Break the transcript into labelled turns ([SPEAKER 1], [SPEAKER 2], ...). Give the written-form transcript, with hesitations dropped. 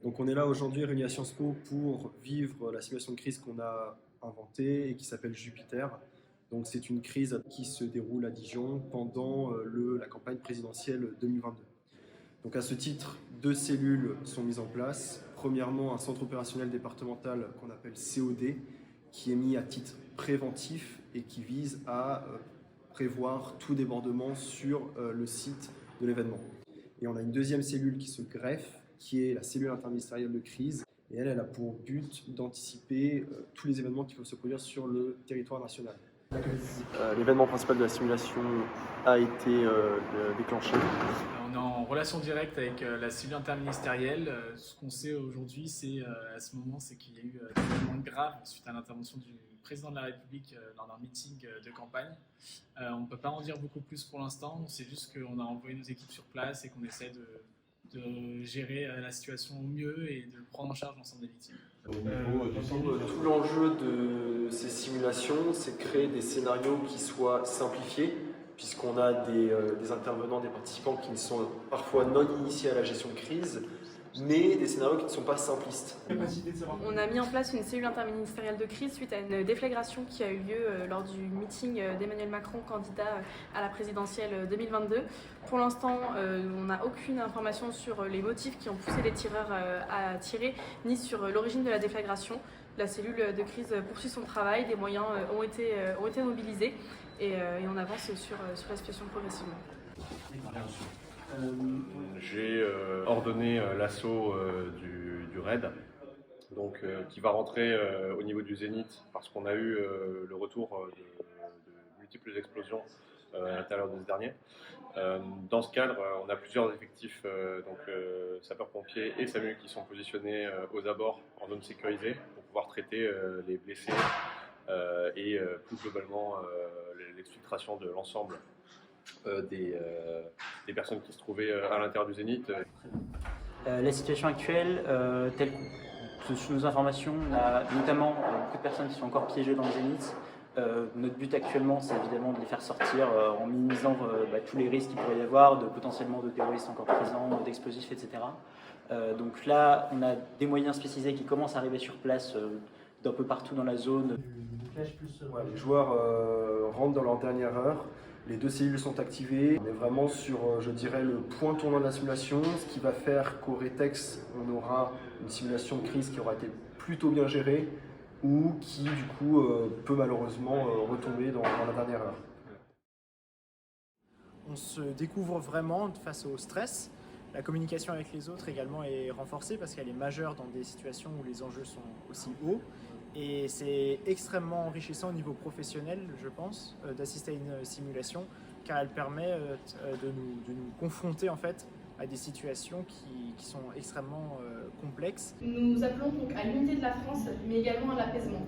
[SPEAKER 1] Donc on est là aujourd'hui réunis à Sciences Po pour vivre la simulation de crise qu'on a inventée et qui s'appelle Jupiter. Donc c'est une crise qui se déroule à Dijon pendant la campagne présidentielle 2022. Donc à ce titre, 2 cellules sont mises en place. Premièrement, un centre opérationnel départemental qu'on appelle COD, qui est mis à titre préventif et qui vise à prévoir tout débordement sur le site de l'événement. Et on a une deuxième cellule qui se greffe, qui est la cellule interministérielle de crise. Et elle a pour but d'anticiper tous les événements qui peuvent se produire sur le territoire national. L'événement principal de la simulation a été déclenché.
[SPEAKER 2] On est en relation directe avec la cellule interministérielle. Ce qu'on sait aujourd'hui, à ce moment, c'est qu'il y a eu des événements graves suite à l'intervention du président de la République lors d'un meeting de campagne. On ne peut pas en dire beaucoup plus pour l'instant. C'est juste qu'on a envoyé nos équipes sur place et qu'on essaie de gérer la situation au mieux et de prendre en charge l'ensemble des victimes.
[SPEAKER 1] Tout l'enjeu de ces simulations, c'est de créer des scénarios qui soient simplifiés, puisqu'on a des intervenants, des participants qui ne sont parfois non initiés à la gestion de crise, mais des scénarios qui ne sont pas simplistes.
[SPEAKER 3] On a mis en place une cellule interministérielle de crise suite à une déflagration qui a eu lieu lors du meeting d'Emmanuel Macron, candidat à la présidentielle 2022. Pour l'instant, on n'a aucune information sur les motifs qui ont poussé les tireurs à tirer, ni sur l'origine de la déflagration. La cellule de crise poursuit son travail, des moyens ont été mobilisés et on avance sur la situation progressivement.
[SPEAKER 4] J'ai ordonné l'assaut du RAID, donc, qui va rentrer au niveau du Zénith parce qu'on a eu le retour de multiples explosions à l'intérieur de ce dernier. Dans ce cadre, on a plusieurs effectifs, donc sapeurs-pompiers et SAMU qui sont positionnés aux abords en zone sécurisée pour pouvoir traiter les blessés et plus globalement l'exfiltration de l'ensemble des personnes qui se trouvaient à l'intérieur du Zénith.
[SPEAKER 5] La situation actuelle, telle que sous nos informations, on a notamment beaucoup de personnes qui sont encore piégées dans le Zénith. Notre but actuellement, c'est évidemment de les faire sortir en minimisant tous les risques qu'il pourrait y avoir, potentiellement de terroristes encore présents, d'explosifs, etc. Donc là, on a des moyens spécialisés qui commencent à arriver sur place d'un peu partout dans la zone.
[SPEAKER 1] Les joueurs rentrent dans leur dernière heure. Les 2 cellules sont activées. On est vraiment sur, je dirais, le point tournant de la simulation, ce qui va faire qu'au RETEX, on aura une simulation de crise qui aura été plutôt bien gérée ou qui, du coup, peut malheureusement retomber dans la dernière heure.
[SPEAKER 6] On se découvre vraiment face au stress. La communication avec les autres également est renforcée parce qu'elle est majeure dans des situations où les enjeux sont aussi hauts. Et c'est extrêmement enrichissant au niveau professionnel, je pense, d'assister à une simulation, car elle permet de nous confronter en fait à des situations qui sont extrêmement complexes.
[SPEAKER 3] Nous appelons donc à l'unité de la France, mais également à l'apaisement.